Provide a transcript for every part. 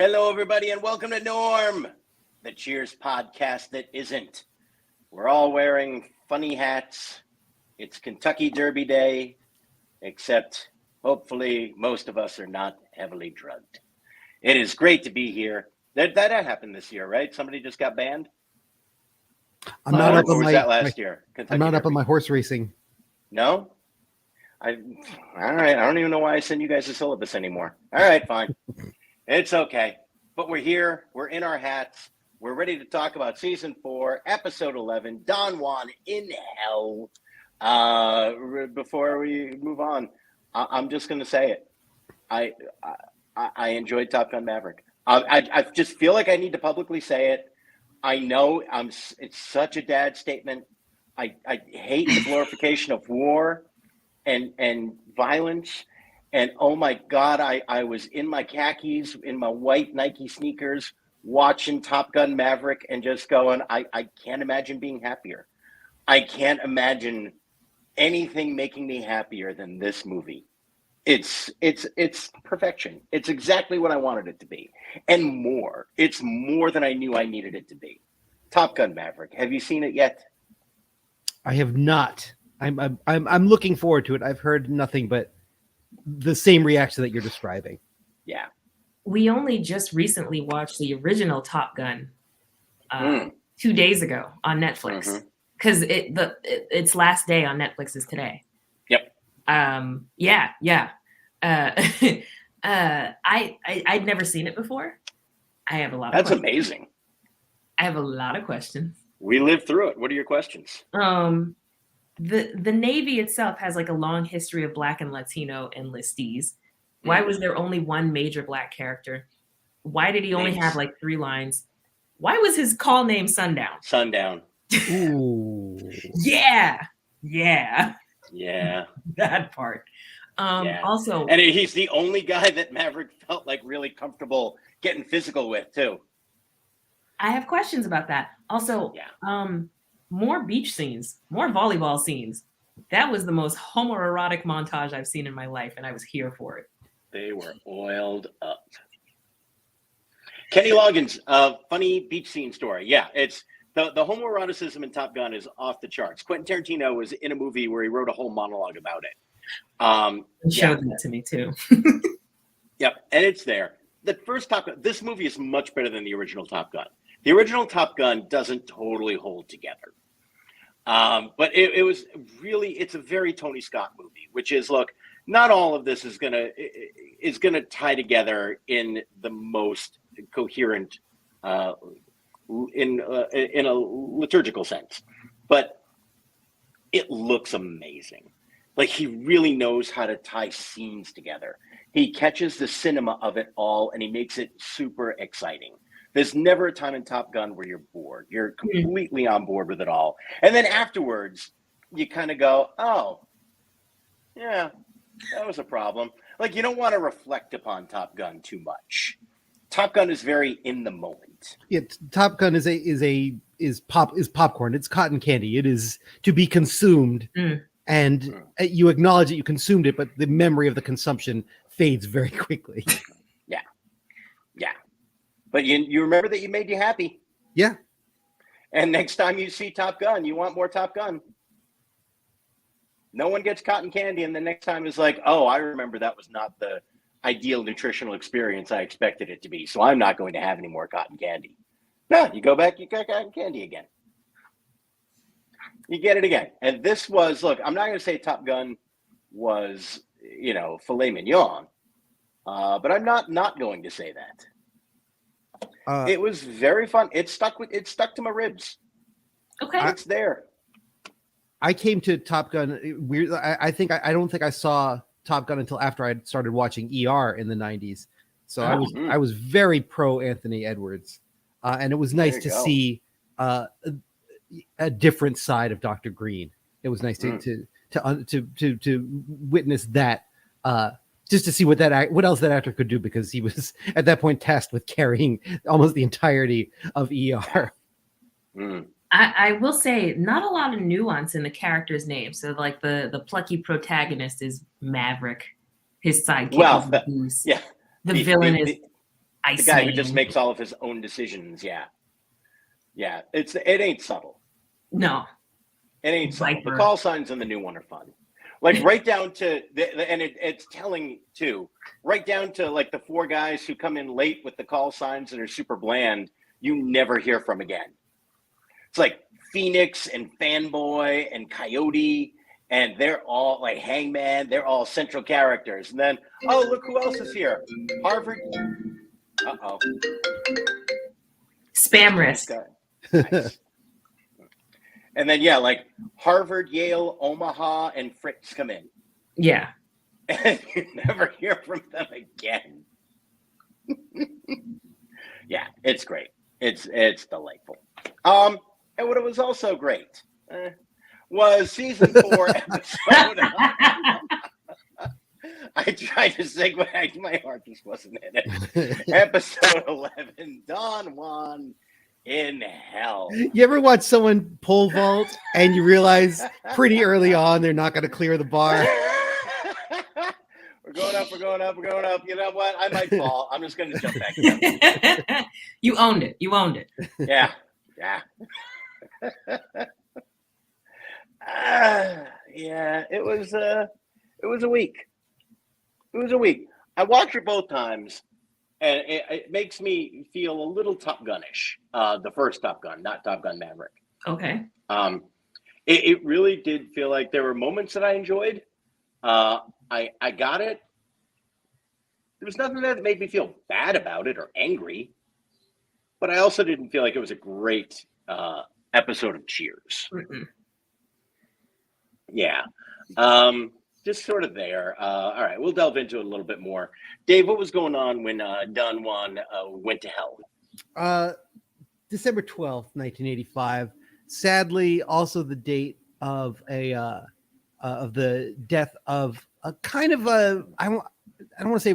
Hello, everybody, and welcome to Norm, the Cheers podcast that isn't. We're all wearing funny hats. It's Kentucky Derby Day, except hopefully most of us are not heavily drugged. It is great to be here. That happened this year, right? Somebody just got banned? I'm not up on was my. that last year? I'm not up on my horse racing. No? All right. I don't even know why I send you guys a syllabus anymore. All right, fine. It's okay. But we're here. We're in our hats. We're ready to talk about season 4, episode 11, Don Juan in Hell. Before we move on, I'm just going to say it. I enjoyed Top Gun Maverick. I just feel like I need to publicly say it. I know it's such a dad statement. I hate the glorification of war and violence. And oh my God, I was in my khakis, in my white Nike sneakers, watching Top Gun Maverick and just going, I can't imagine being happier. I can't imagine anything making me happier than this movie. It's perfection. It's exactly what I wanted it to be. And more. It's more than I knew I needed it to be. Top Gun Maverick. Have you seen it yet? I have not. I'm looking forward to it. I've heard nothing but the same reaction that you're describing. Yeah. We only just recently watched the original Top Gun 2 days ago on Netflix because its last day on Netflix is today. Yep. Yeah. I'd never seen it before. I have a lot of That's questions. amazing. I have a lot of questions. We lived through it. What are your questions? The Navy itself has like a long history of Black and Latino enlistees. Why was there only one major Black character? Why did he only have like 3 lines? Why was his call name Sundown? Sundown. Ooh. Yeah. That part. Also, and he's the only guy that Maverick felt like really comfortable getting physical with too. I have questions about that. Also, more beach scenes, more volleyball scenes. That was the most homoerotic montage I've seen in my life, and I was here for it. They were oiled up. Kenny Loggins, funny beach scene story. Yeah, it's the homoeroticism in Top Gun is off the charts. Quentin Tarantino was in a movie where he wrote a whole monologue about it. He showed that to me too. Yep, and it's there. The first Top Gun, this movie is much better than the original Top Gun. The original Top Gun doesn't totally hold together. But it was really, it's a very Tony Scott movie, which is, look, not all of this is gonna tie together in the most coherent, in a liturgical sense, but it looks amazing. Like, he really knows how to tie scenes together. He catches the cinema of it all and he makes it super exciting. There's never a time in Top Gun where you're bored. You're completely on board with it all. And then afterwards, you kind of go, oh, yeah, that was a problem. Like, you don't want to reflect upon Top Gun too much. Top Gun is very in the moment. Yeah, Top Gun is popcorn. It's cotton candy. It is to be consumed, and you acknowledge that you consumed it, but the memory of the consumption fades very quickly. Yeah. But you remember that you made you happy. Yeah. And next time you see Top Gun, you want more Top Gun. No one gets cotton candy, and the next time is like, oh, I remember that was not the ideal nutritional experience I expected it to be, so I'm not going to have any more cotton candy. No, you go back, you get cotton candy again. You get it again. And this was, look, I'm not going to say Top Gun was, filet mignon, but I'm not going to say that. It was very fun. It stuck to my ribs. Okay. It's there. I came to Top Gun weird. I don't think I saw Top Gun until after I had started watching ER in the 90s. So I was very pro Anthony Edwards, and it was nice to see a different side of Dr. Green. It was nice to witness that, just to see what else that actor could do, because he was at that point tasked with carrying almost the entirety of ER. I will say, not a lot of nuance in the character's name. So, like, the plucky protagonist is Maverick. His sidekick is Goose. Yeah. The villain is The guy who just makes all of his own decisions. Yeah. It ain't subtle. No. It ain't subtle. The call signs in the new one are fun. Like right down to it's telling too. Right down to like the 4 guys who come in late with the call signs that are super bland. You never hear from again. It's like Phoenix and Fanboy and Coyote, and they're all like Hangman. They're all central characters. And then, oh, look who else is here. Harvard. Uh-oh. Spam risk. Nice. And then, yeah, like Harvard, Yale, Omaha, and Fritz come in. Yeah. And you never hear from them again. Yeah, it's great. It's delightful. And what was also great was season 4 episode. I tried to segue. My heart just wasn't in it. Episode 11, Don Juan in Hell. You ever watch someone pole vault and you realize pretty early on they're not going to clear the bar? We're going up. You know what? I might fall. I'm just going to jump back down. You owned it. Yeah. Yeah, it was a week. I watched it both times, and it makes me feel a little Top Gun-ish. The first Top Gun, not Top Gun Maverick. Okay. It really did feel like there were moments that I enjoyed. I got it. There was nothing that made me feel bad about it or angry, but I also didn't feel like it was a great episode of Cheers. Mm-mm. Yeah. Just sort of there. All right, we'll delve into it a little bit more. Dave, what was going on when Don Juan went to hell? December 12th, 1985. Sadly, also the date of the death of a kind of I don't want to say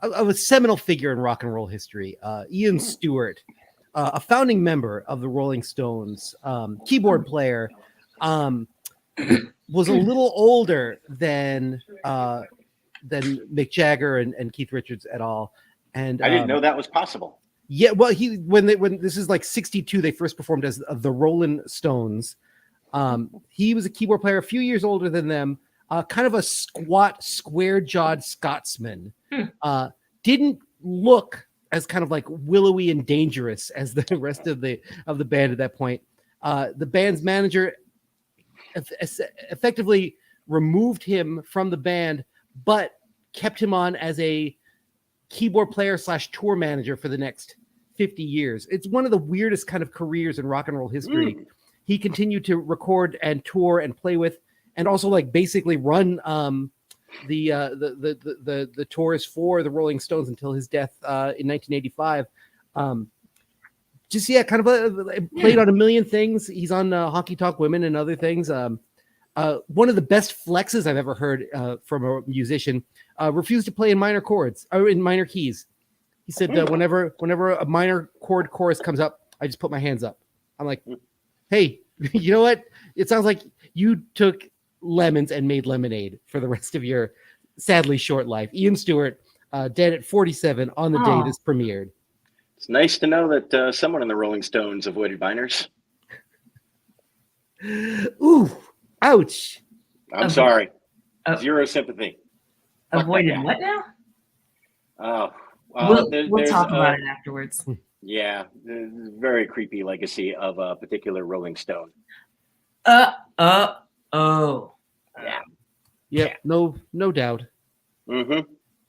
of a seminal figure in rock and roll history. Ian Stewart, a founding member of the Rolling Stones, keyboard player. Was a little older than Mick Jagger and Keith Richards at all, and I didn't know that was possible. Yeah, well, when this is like 62, they first performed as the Rolling Stones. He was a keyboard player, a few years older than them, kind of a squat, square-jawed Scotsman. Didn't look as kind of like willowy and dangerous as the rest of the band at that point. The band's manager effectively removed him from the band, but kept him on as a keyboard player / tour manager for the next 50 years. It's one of the weirdest kind of careers in rock and roll history. He continued to record and tour and play with, and also like basically run the tours for the Rolling Stones until his death in 1985. Kind of played on a million things. He's on Honky Tonk Women and other things. One of the best flexes I've ever heard from a musician. Refused to play in minor chords or in minor keys. He said whenever a minor chord chorus comes up, I just put my hands up. I'm like, hey, you know what? It sounds like you took lemons and made lemonade for the rest of your sadly short life. Ian Stewart, dead at 47 on the day this premiered. It's nice to know that someone in the Rolling Stones avoided minors. Ooh, ouch. I'm sorry. Zero sympathy. Avoided what now? Oh, we'll talk about it afterwards. Yeah, very creepy legacy of a particular Rolling Stone. Yeah. Yep, no doubt. Mm-hmm.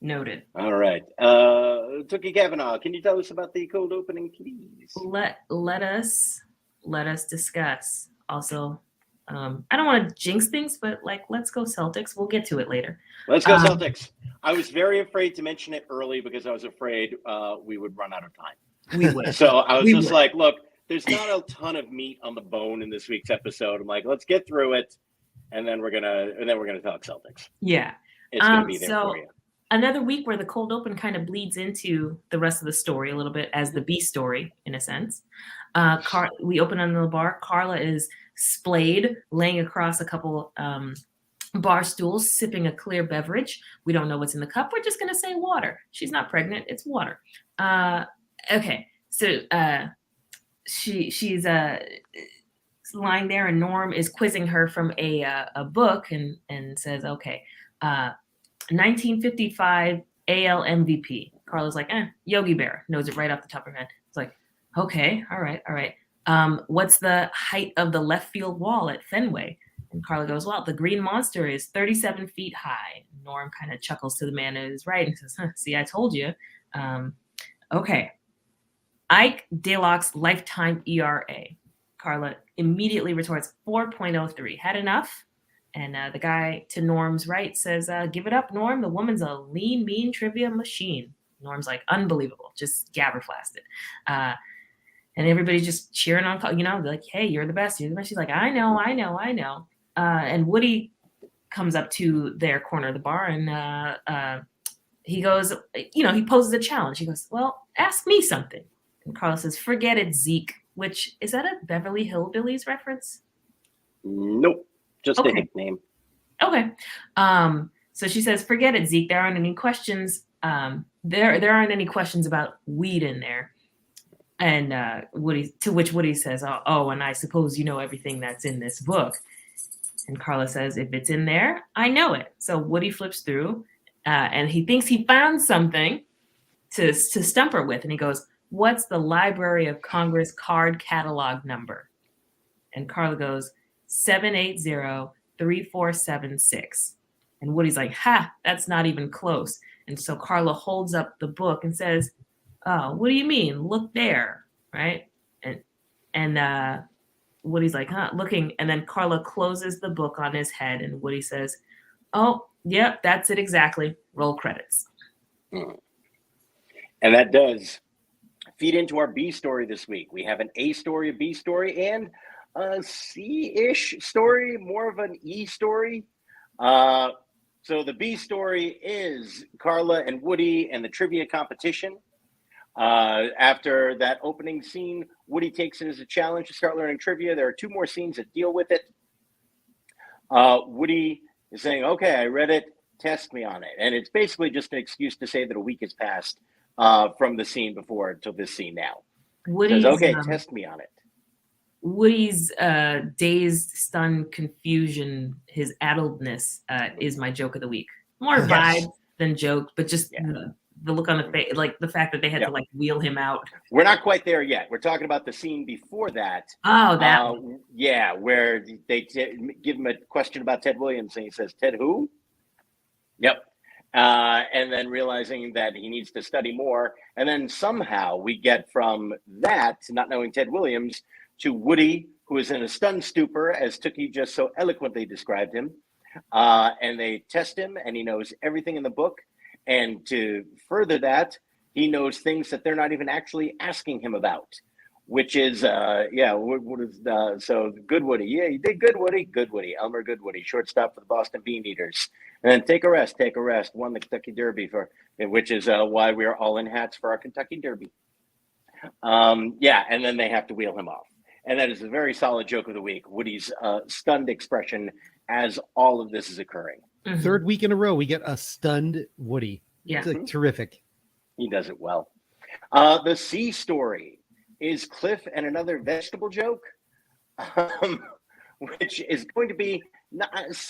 Noted. All right. Tookie Kavanaugh, can you tell us about the cold opening, please? Let us discuss. Also, I don't want to jinx things, but like, let's go Celtics. We'll get to it later. Let's go Celtics. I was very afraid to mention it early because I was afraid we would run out of time. We would. So I was like, look, there's not a ton of meat on the bone in this week's episode. I'm like, let's get through it, and then we're gonna talk Celtics. Yeah, it's gonna be there for you. Another week where the cold open kind of bleeds into the rest of the story a little bit as the B story, in a sense. We open on the bar. Carla is splayed, laying across a couple bar stool, sipping a clear beverage. We don't know what's in the cup. We're just going to say water. She's not pregnant. It's water. Okay. So she's lying there, and Norm is quizzing her from a book and says, okay, 1955 AL MVP. Carla's like, Yogi Bear. Knows it right off the top of her head. It's like, okay, all right. What's the height of the left field wall at Fenway? And Carla goes, well, the Green Monster is 37 feet high. Norm kind of chuckles to the man who is right and says, see, I told you. Okay. Ike Daylock's lifetime ERA. Carla immediately retorts 4.03. Had enough? And the guy to Norm's right says, give it up, Norm. The woman's a lean, mean trivia machine. Norm's like, unbelievable. Just gabberflasted. And everybody's just cheering on, like, hey, you're the best. You're the best. She's like, I know. And Woody comes up to their corner of the bar, and he goes, he poses a challenge. He goes, well, ask me something. And Carla says, forget it, Zeke, which, is that a Beverly Hillbillies reference? Nope. Just a nickname. Okay. So she says, forget it, Zeke. There aren't any questions. There aren't any questions about weed in there. And to which Woody says, oh, and I suppose you know everything that's in this book. And Carla says, if it's in there, I know it. So Woody flips through, and he thinks he found something to stump her with. And he goes, what's the Library of Congress card catalog number? And Carla goes, 780-3476. And Woody's like, that's not even close. And so Carla holds up the book and says, oh, what do you mean? Look there, right? And Woody's like, looking. And then Carla closes the book on his head, and Woody says, oh, yep, that's it exactly. Roll credits. And that does feed into our B story this week. We have an A story, a B story, and a C-ish story, more of an E story. So the B story is Carla and Woody and the trivia competition. After that opening scene, Woody takes it as a challenge to start learning trivia. There are two more scenes that deal with it. Woody is saying, okay, I read it, test me on it. And it's basically just an excuse to say that a week has passed from the scene before to this scene now. Woody's, says, okay, test me on it. Woody's dazed, stunned confusion, his addledness is my joke of the week. More vibe than joke, but just the look on the face, like the fact that they had to like wheel him out. We're not quite there yet. We're talking about the scene before that. Oh, that one. Yeah, where they give him a question about Ted Williams, and he says, Ted who? Yep. And then realizing that he needs to study more. And then somehow we get from that, not knowing Ted Williams, to Woody, who is in a stunned stupor, as Tookie just so eloquently described him. And they test him, and he knows everything in the book. And to further that, he knows things that they're not even actually asking him about, which is, so good Woody. Yeah, you did good, Woody. Good Woody. Elmer Goodwoody, shortstop for the Boston Bean Eaters. And then take a rest. Won the Kentucky Derby, which is why we are all in hats for our Kentucky Derby. And then they have to wheel him off. And that is a very solid joke of the week. Woody's stunned expression as all of this is occurring. Mm-hmm. Third week in a row, we get a stunned Woody. Yeah. It's like terrific. He does it well. The C story is Cliff and another vegetable joke, which is going to be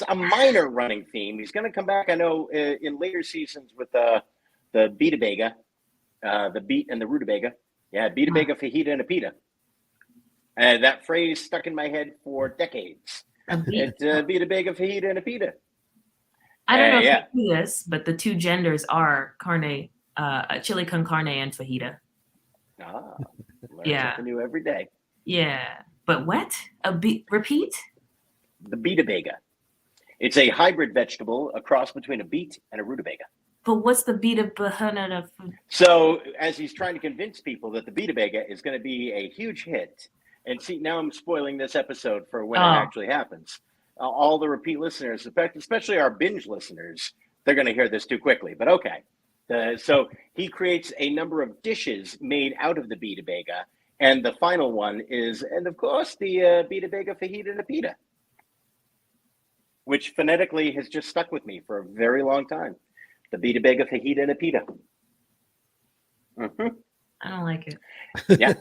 a minor running theme. He's going to come back, I know, in later seasons with the Beta-Bega, the beet and the rutabaga. Yeah, Beta-Bega, fajita, and a pita. That phrase stuck in my head for decades. It's Beta-Bega, fajita, and a pita. I don't know if you do this, but the two genders are chili con carne and fajita. Learn something new every day. Yeah, but what? Repeat? The Beta-Bega. It's a hybrid vegetable, a cross between a beet and a rutabaga. But what's the Beta-Bega? So as he's trying to convince people that the Beta-Bega is going to be a huge hit, and see, now I'm spoiling this episode for when it actually happens. All the repeat listeners, especially our binge listeners, they're going to hear this too quickly, but okay. So he creates a number of dishes made out of the Beta-Bega, and the final one is, and of course, the Beta-Bega fajita and a pita. which phonetically has just stuck with me for a very long time. The Beta Bega Fajita and a Pita. Mm-hmm. I don't like it. Yeah.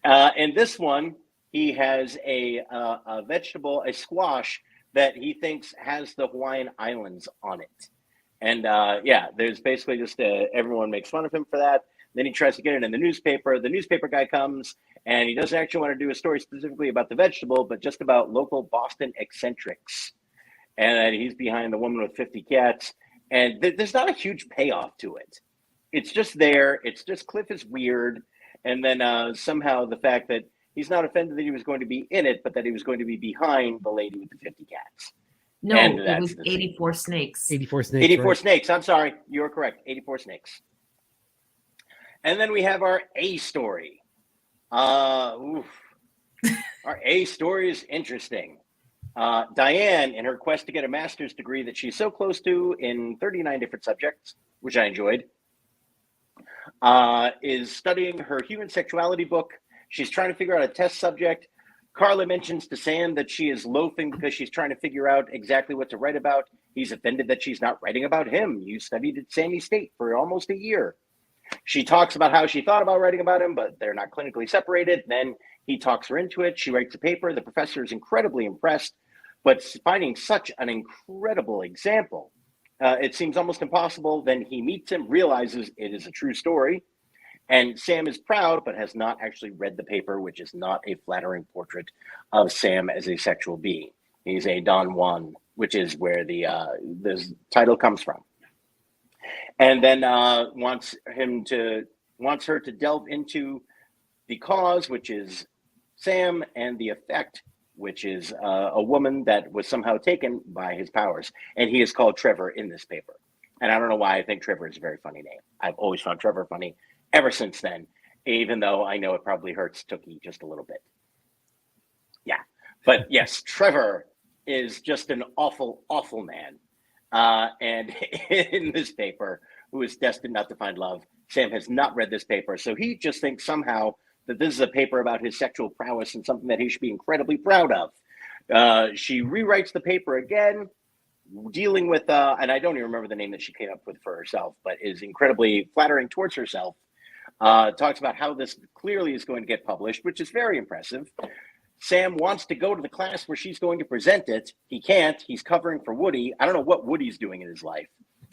And this one, he has a vegetable, a squash that he thinks has the Hawaiian Islands on it. And there's basically just everyone makes fun of him for that. Then he tries to get it in the newspaper. The newspaper guy comes, and he doesn't actually want to do a story specifically about the vegetable, but just about local Boston eccentrics. And he's behind the woman with 50 cats. And there's not a huge payoff to it. It's just there. It's just Cliff is weird. And then somehow the fact that he's not offended that he was going to be in it, but that he was going to be behind the lady with the 50 cats. No, it was 84 snakes. 84 snakes. 84 right? snakes. I'm sorry. You're correct. 84 snakes. And then we have our A story. Our A story is interesting. Diane, in her quest to get a master's degree that she's so close to in 39 different subjects, which I enjoyed, is studying her human sexuality book. She's trying to figure out a test subject. Carla mentions to Sam that she is loafing because she's trying to figure out exactly what to write about. He's offended that she's not writing about him. You studied at Sammy State for almost a year. She talks about how she thought about writing about him, but they're not clinically separated. Then he talks her into it. She writes a paper. The professor is incredibly impressed, but finding such an incredible example, it seems almost impossible. Then he meets him, realizes it is a true story. And Sam is proud, but has not actually read the paper, which is not a flattering portrait of Sam as a sexual being. He's a Don Juan, which is where the title comes from. And then wants her to delve into the cause, which is Sam, and the effect, which is a woman that was somehow taken by his powers. And he is called Trevor in this paper. And I don't know why I think Trevor is a very funny name. I've always found Trevor funny ever since then, even though I know it probably hurts Tookie just a little bit. Yeah. But yes, Trevor is just an awful, awful man. And in this paper, who is destined not to find love. Sam has not read this paper, so he just thinks somehow that this is a paper about his sexual prowess and something that he should be incredibly proud of. She rewrites the paper again, dealing with, and I don't even remember the name that she came up with for herself, but is incredibly flattering towards herself. Talks about how this clearly is going to get published, which is very impressive. Sam wants to go to the class where she's going to present it. He can't. He's covering for Woody. I don't know what Woody's doing in his life.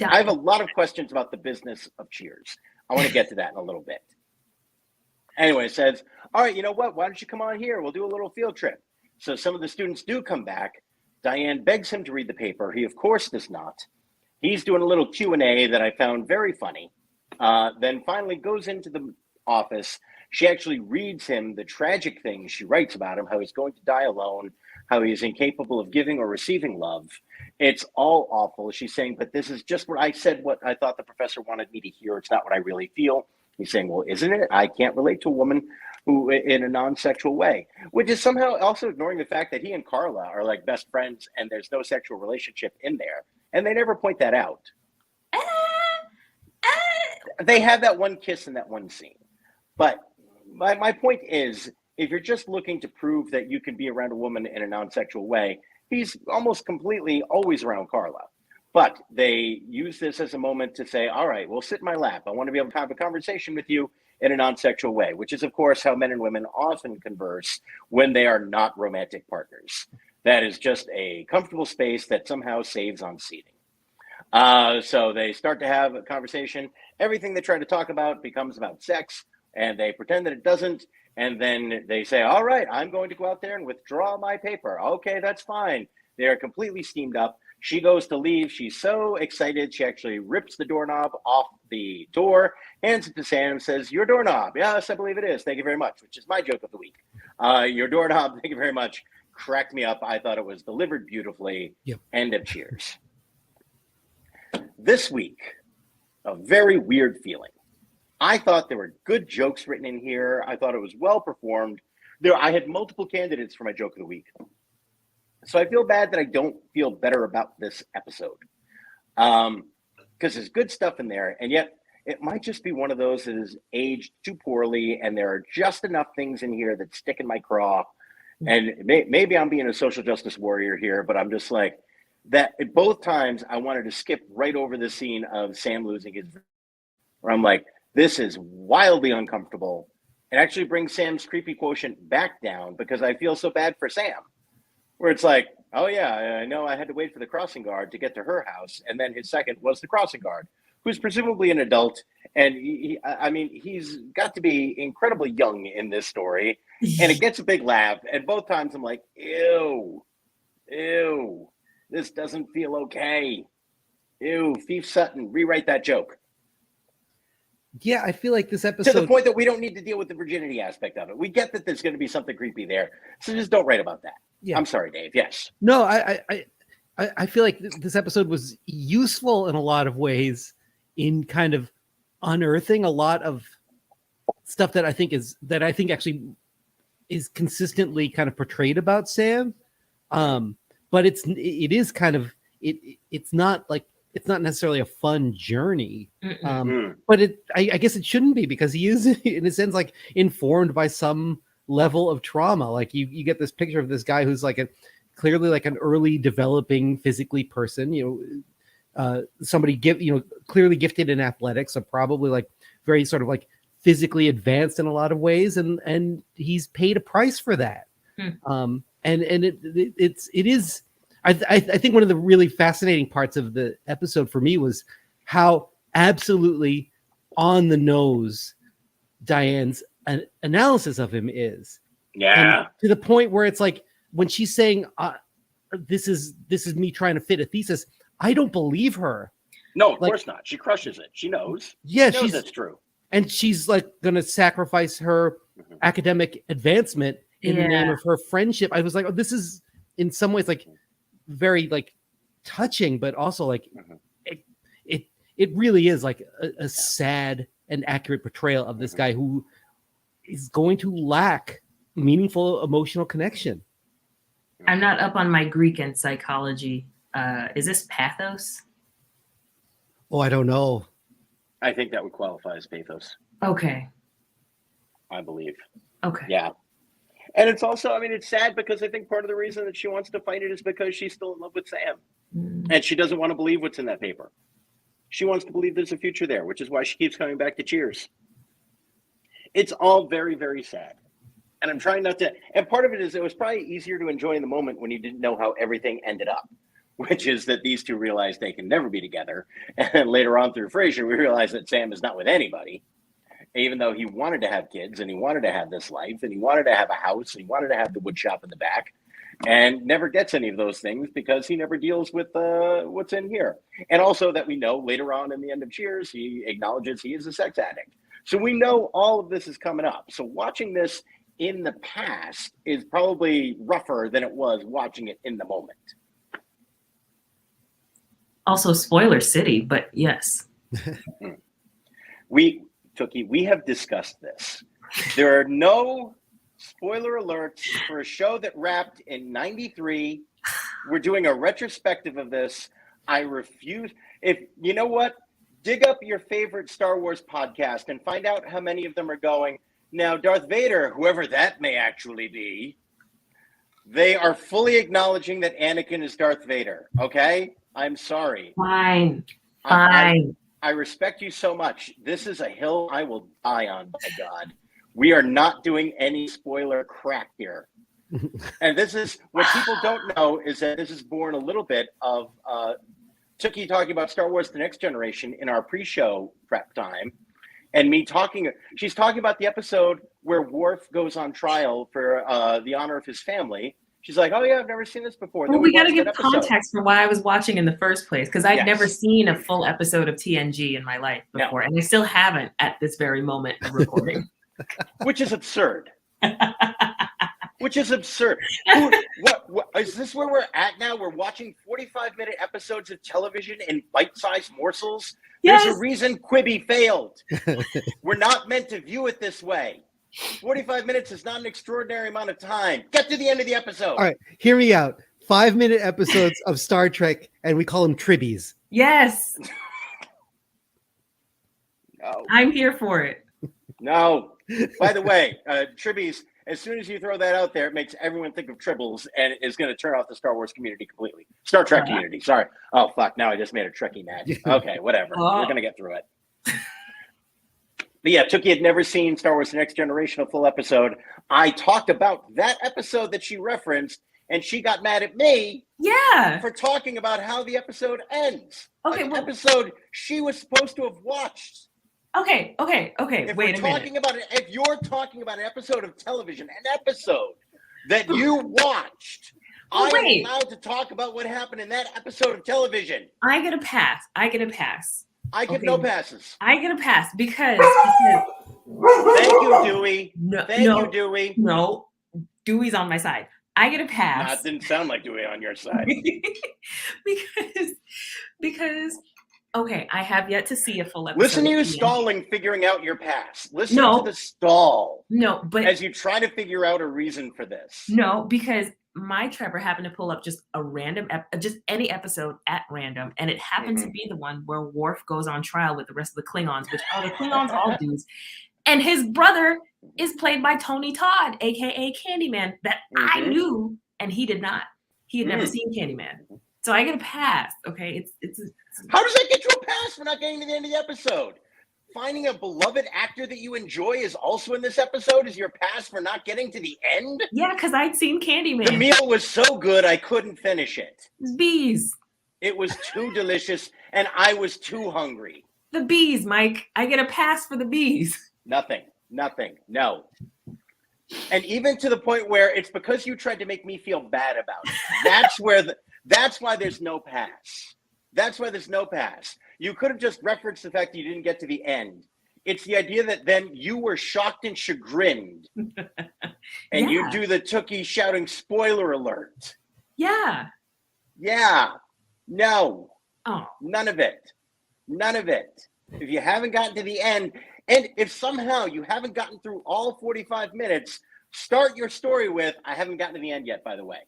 I have a lot of questions about the business of Cheers. I want to get to that in a little bit. Anyway, says, all right, you know what? Why don't you come on here? We'll do a little field trip. So some of the students do come back. Diane begs him to read the paper. He, of course, does not. He's doing a little Q&A that I found very funny. Then finally goes into the office. She actually reads him the tragic things she writes about him, how he's going to die alone, how he is incapable of giving or receiving love. It's all awful. She's saying, but this is just what I said, what I thought the professor wanted me to hear. It's not what I really feel. He's saying, well, isn't it? I can't relate to a woman who in a non-sexual way, which is somehow also ignoring the fact that he and Carla are like best friends and there's no sexual relationship in there. And they never point that out. They have that one kiss in that one scene. But my point is, if you're just looking to prove that you can be around a woman in a non-sexual way, he's almost completely always around Carla. But they use this as a moment to say, all right, well, sit in my lap. I want to be able to have a conversation with you in a non-sexual way, which is, of course, how men and women often converse when they are not romantic partners. That is just a comfortable space that somehow saves on seating. So they start to have a conversation. Everything they try to talk about becomes about sex, and they pretend that it doesn't. And then they say, all right, I'm going to go out there and withdraw my paper. Okay, that's fine. They are completely steamed up. She goes to leave. She's so excited. She actually rips the doorknob off the door, hands it to Sam, and says, your doorknob. Yes, I believe it is. Thank you very much, which is my joke of the week. Your doorknob, thank you very much. Cracked me up. I thought it was delivered beautifully. Yep. End of Cheers. This week, a very weird feeling. I thought there were good jokes written in here. I thought it was well performed. I had multiple candidates for my joke of the week. So I feel bad that I don't feel better about this episode. Because there's good stuff in there, and yet it might just be one of those that is aged too poorly, and there are just enough things in here that stick in my craw. And maybe I'm being a social justice warrior here, but I'm just like, that at both times I wanted to skip right over the scene of Sam losing his, where I'm like, this is wildly uncomfortable. It actually brings Sam's creepy quotient back down because I feel so bad for Sam, where it's like, oh yeah, I know I had to wait for the crossing guard to get to her house, and then his second was the crossing guard, who's presumably an adult, and I mean, he's got to be incredibly young in this story, and it gets a big laugh, and both times I'm like, ew, this doesn't feel okay. Ew, Thief Sutton, rewrite that joke. Yeah, I feel like this episode, to the point that we don't need to deal with the virginity aspect of it. We get that there's going to be something creepy there, so just don't write about that. Yeah. I'm sorry, Dave. Yes. No, I feel like this episode was useful in a lot of ways in kind of unearthing a lot of stuff that I think actually is consistently kind of portrayed about Sam. But it's not necessarily a fun journey. But I guess it shouldn't be, because he is in a sense like informed by some level of trauma. Like you get this picture of this guy who's like clearly like an early developing physically person, somebody clearly gifted in athletics, so probably like very sort of like physically advanced in a lot of ways, and he's paid a price for that. I think one of the really fascinating parts of the episode for me was how absolutely on the nose Diane's analysis of him is. Yeah. And to the point where it's like when she's saying, this is me trying to fit a thesis, I don't believe her. No, of course not. She crushes it. She knows. Yeah, she knows that's true. And she's like going to sacrifice her academic advancement in the name of her friendship. I was like, oh, this is in some ways like very like touching, but also like it really is like a sad and accurate portrayal of this guy who is going to lack meaningful emotional connection. I'm not up on my Greek and psychology. Is this pathos? Oh, I don't know. I think that would qualify as pathos. Okay. I believe. Okay. Yeah. And it's also, I mean, it's sad because I think part of the reason that she wants to fight it is because she's still in love with Sam. And she doesn't want to believe what's in that paper. She wants to believe there's a future there, which is why she keeps coming back to Cheers. It's all very, very sad. And I'm trying not to, and part of it is it was probably easier to enjoy in the moment when you didn't know how everything ended up, which is that these two realize they can never be together. And then later on through Frasier, we realize that Sam is not with anybody, even though he wanted to have kids and he wanted to have this life and he wanted to have a house and he wanted to have the wood shop in the back, and never gets any of those things because he never deals with what's in here. And also that we know later on in the end of Cheers, he acknowledges he is a sex addict. So we know all of this is coming up. So watching this in the past is probably rougher than it was watching it in the moment. Also spoiler city, but yes. We have discussed this. There are no spoiler alerts for a show that wrapped in 93. We're doing a retrospective of this. I refuse. If you know what, dig up your favorite Star Wars podcast and find out how many of them are going, now Darth Vader, whoever that may actually be, they are fully acknowledging that Anakin is Darth Vader. Okay? I'm sorry. Fine. I respect you so much. This is a hill I will die on, by God. We are not doing any spoiler crap here. And this is what people don't know is that this is born a little bit of Tookie talking about Star Wars The Next Generation in our pre-show prep time. And me she's talking about the episode where Worf goes on trial for the honor of his family. She's like, oh yeah, I've never seen this before. Well, we got to give context for why I was watching in the first place, because I'd never seen a full episode of TNG in my life before, and I still haven't at this very moment of recording. Which is absurd. Which is absurd. What is this where we're at now? We're watching 45-minute episodes of television in bite-sized morsels? Yes. There's a reason Quibi failed. We're not meant to view it this way. 45 minutes is not an extraordinary amount of time. Get to the end of the episode. All right, hear me out. 5-minute episodes of Star Trek, and we call them tribbies. Yes. No. I'm here for it. No. By the way, tribbies, as soon as you throw that out there, it makes everyone think of tribbles and is going to turn off the Star Wars community completely. Star Trek community. Sorry. Oh, fuck. Now I just made a Trekkie mad. Okay, whatever. We're going to get through it. But yeah, Tookie had never seen Star Wars The Next Generation, a full episode. I talked about that episode that she referenced, and she got mad at me for talking about how the episode ends. Okay, An episode she was supposed to have watched. Okay. If Wait a minute. If you're talking about an episode of television, an episode that you watched, I am allowed to talk about what happened in that episode of television. I get a pass. I get no passes. I get a pass because Thank you, Dewey. Thank you, Dewey. No, Dewey's on my side. I get a pass. That didn't sound like Dewey on your side. because okay, I have yet to see a full episode. Listen to you stalling, figuring out your pass. Listen to the stall. No, but as you try to figure out a reason for this. No, because my Trevor happened to pull up just a random, just any episode at random, and it happened to be the one where Worf goes on trial with the rest of the Klingons, which are the Klingons all dudes, and his brother is played by Tony Todd, aka Candyman, that I knew, and he did not. He had never seen Candyman, so I get a pass. Okay, it's how does that get you a pass for not getting to the end of the episode? Finding a beloved actor that you enjoy is also in this episode is your pass for not getting to the end? Yeah, because I'd seen Candyman. The meal was so good I couldn't finish it. Bees. It was too delicious and I was too hungry. The bees, Mike. I get a pass for the bees. Nothing. No. And even to the point where it's because you tried to make me feel bad about it. That's why there's no pass. That's why there's no pass. You could have just referenced the fact that you didn't get to the end. It's the idea that then you were shocked and chagrined. And you do the Tookie shouting spoiler alert. Yeah. No. Oh. None of it. If you haven't gotten to the end, and if somehow you haven't gotten through all 45 minutes, start your story with, I haven't gotten to the end yet, by the way.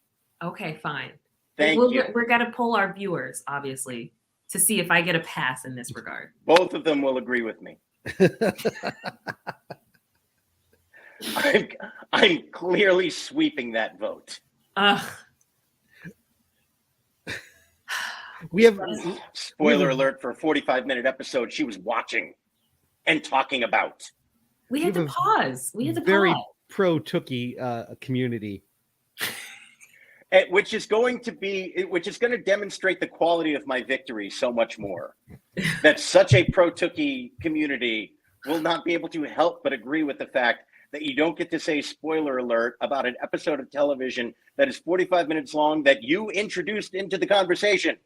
Okay, fine. Thank you. We're going to poll our viewers, obviously, to see if I get a pass in this regard. Both of them will agree with me. I'm clearly sweeping that vote. We have spoiler alert for a 45-minute episode she was watching and talking about. We had to pause. Very pro Tookie community. Which is going to demonstrate the quality of my victory so much more. That such a pro Tookie community will not be able to help but agree with the fact that you don't get to say spoiler alert about an episode of television that is 45 minutes long that you introduced into the conversation.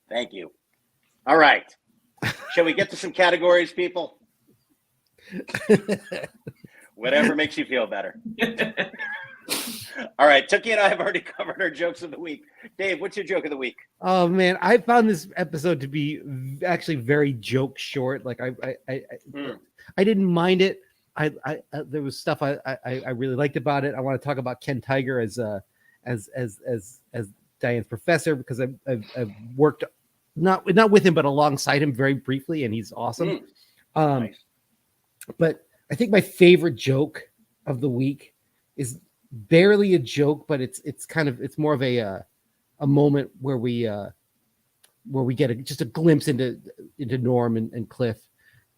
Thank you. All right. Shall we get to some categories, people? Whatever makes you feel better. All right, Tookie and I have already covered our jokes of the week. Dave, what's your joke of the week? Oh man, I found this episode to be actually very joke short. Like I didn't mind it. There was stuff I really liked about it. I want to talk about Ken Tiger as Diane's professor because I've worked not with him but alongside him very briefly, and he's awesome. Nice. But I think my favorite joke of the week is barely a joke, but it's more of a moment where we get just a glimpse into Norm and Cliff,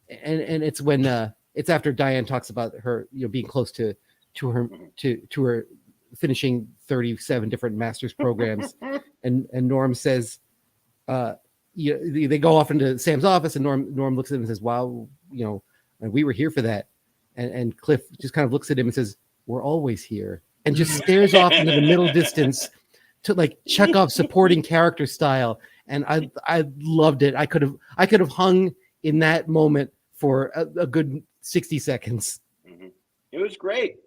and it's when it's after Diane talks about her being close to her finishing 37 different master's programs, and Norm says, they go off into Sam's office, and Norm looks at him and says, "Wow, and we were here for that," and Cliff just kind of looks at him and says, "We're always here," and just stares off into the middle distance to like Chekhov's supporting character style. And I loved it. I could have hung in that moment for a good 60 seconds. Mm-hmm. It was great.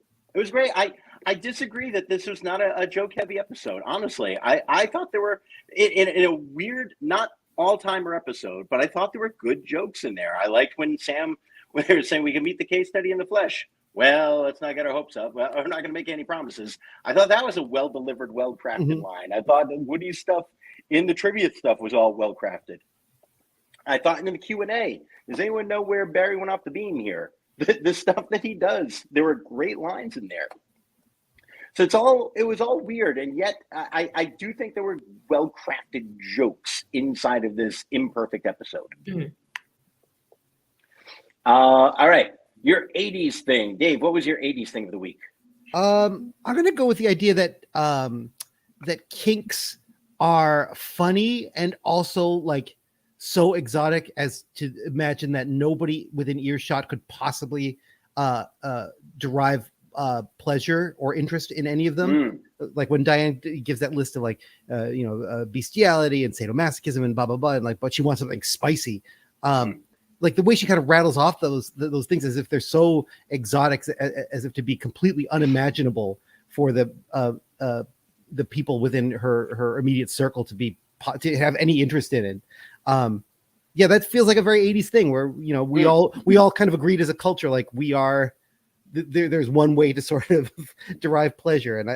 I disagree that this was not a joke heavy episode. Honestly, I thought there were in a weird, not all-timer episode, but I thought there were good jokes in there. I liked when they were saying we can meet the case study in the flesh. Well, let's not get our hopes up. Well, we're not going to make any promises. I thought that was a well-delivered, well-crafted line. I thought the Woody stuff in the trivia stuff was all well-crafted. I thought in the Q&A, does anyone know where Barry went off the beam here? the stuff that he does. There were great lines in there. So it was all weird, and yet I do think there were well-crafted jokes inside of this imperfect episode. Mhm. All right, your 80s thing. Dave, what was your 80s thing of the week? I'm gonna go with the idea that that kinks are funny and also like so exotic as to imagine that nobody within earshot could possibly derive pleasure or interest in any of them. Like when Diane gives that list of like bestiality and sadomasochism and blah blah blah, and like, but she wants something spicy. Like the way she kind of rattles off those things as if they're so exotic, as if to be completely unimaginable for the people within her immediate circle to have any interest in it. Yeah, that feels like a very 80s thing where we all kind of agreed as a culture, like we are. There's one way to sort of derive pleasure, and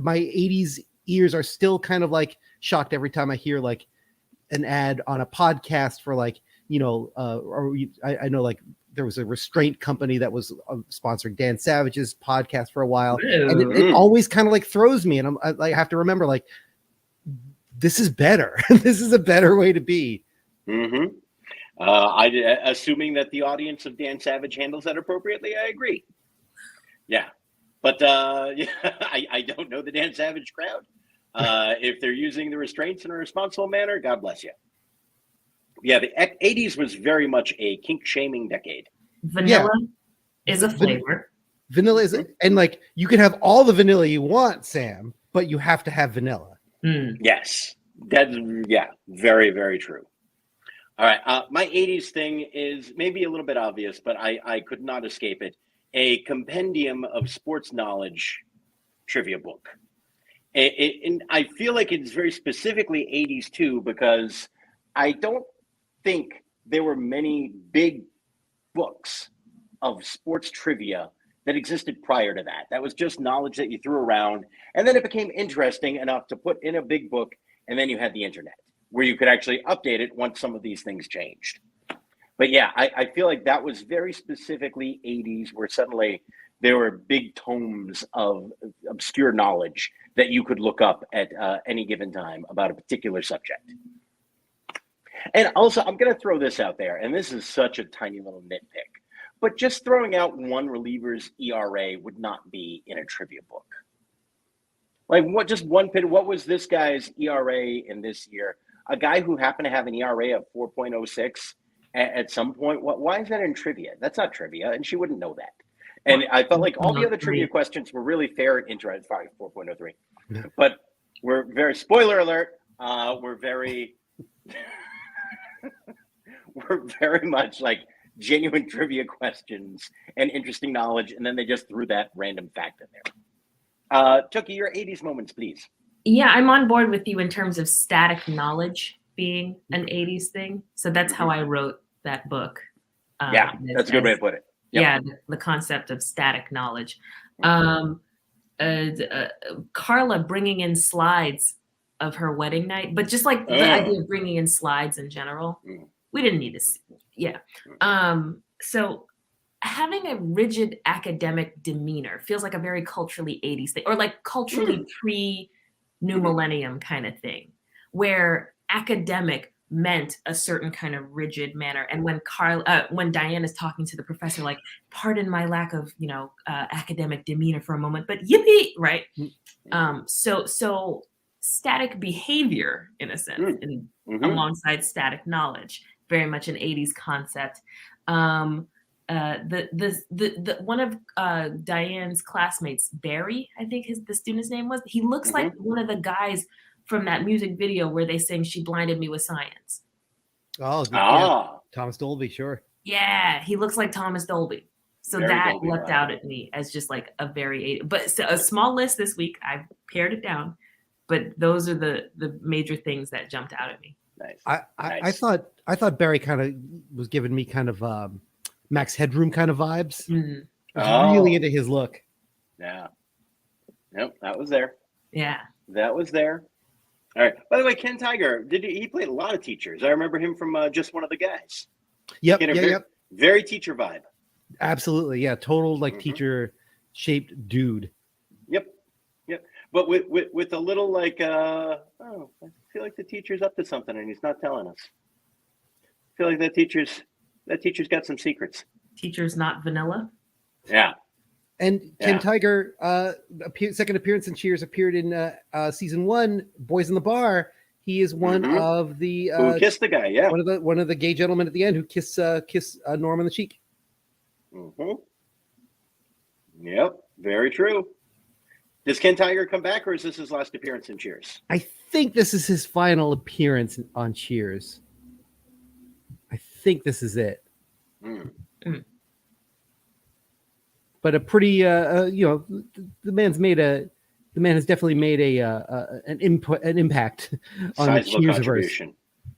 my 80s ears are still kind of like shocked every time I hear like an ad on a podcast for like I know like there was a restraint company that was sponsoring Dan Savage's podcast for a while, and it always kind of like throws me, and I have to remember like this is better. This is a better way to be. Mm-hmm. Assuming that the audience of Dan Savage handles that appropriately, I agree. Yeah, but I don't know the Dan Savage crowd. If they're using the restraints in a responsible manner, God bless you. Yeah, the 80s was very much a kink shaming decade. Vanilla is a flavor. Vanilla is, and like you can have all the vanilla you want, Sam, but you have to have vanilla. Yes, that's very, very true. All right, my 80s thing is maybe a little bit obvious, but I could not escape it. A compendium of sports knowledge trivia book. And I feel like it's very specifically 80s too, because I don't think there were many big books of sports trivia that existed prior to that. That was just knowledge that you threw around, and then it became interesting enough to put in a big book, and then you had the internet where you could actually update it once some of these things changed. But yeah, I feel like that was very specifically 80s, where suddenly there were big tomes of obscure knowledge that you could look up at any given time about a particular subject. And also, I'm going to throw this out there, and this is such a tiny little nitpick, but just throwing out one reliever's ERA would not be in a trivia book. Like, what was this guy's ERA in this year? A guy who happened to have an ERA of 4.06 at some point, why is that in trivia? That's not trivia, and she wouldn't know that. And I felt like all the other trivia questions were really fair and interesting. Sorry, 4.03. Yeah. But we're very, spoiler alert, we're very much like genuine trivia questions and interesting knowledge, and then they just threw that random fact in there. Tookie, your 80s moments, please. Yeah, I'm on board with you in terms of static knowledge being an 80s thing. So that's how I wrote that book. Yeah, that's a good way to put it. Yep. Yeah, the concept of static knowledge. Carla bringing in slides of her wedding night, but just like the idea of bringing in slides in general, we didn't need this. Yeah. So having a rigid academic demeanor feels like a very culturally 80s thing, or like culturally pre-new millennium kind of thing, where academic meant a certain kind of rigid manner. And when Diane is talking to the professor, like, pardon my lack of, academic demeanor for a moment, but yippee, right? So static behavior, in a sense, alongside static knowledge, very much an 80s concept. The one of Diane's classmates, Barry, I think the student's name was, he looks like one of the guys from that music video where they sing "She Blinded Me with Science." Oh, yeah. Thomas Dolby, sure. Yeah, he looks like Thomas Dolby. So very that Dolby leapt out at me as just like a very, but a small list this week. I've pared it down, but those are the major things that jumped out at me. Nice. I thought Barry kind of was giving me kind of Max Headroom kind of vibes. I was really into his look. Yeah. Nope, that was there. Yeah. That was there. All right. By the way, Ken Tiger, he played a lot of teachers. I remember him from Just One of the Guys. Yep. Get a very teacher vibe. Absolutely. Yeah. Total like teacher shaped dude. Yep. But with a little like, I feel like the teacher's up to something and he's not telling us. I feel like that teacher's got some secrets. Teacher's not vanilla. Yeah. And Ken Tiger, second appearance in Cheers, appeared in season 1, Boys in the Bar. He is one of the who kissed the guy. Yeah. One of the gay gentlemen at the end who kiss Norm on the cheek. Yep. Very true. Does Ken Tiger come back, or is this his last appearance in Cheers? I think this is his final appearance on Cheers. I think this is it. But a pretty, the man has definitely made an impact on the Cheers contribution.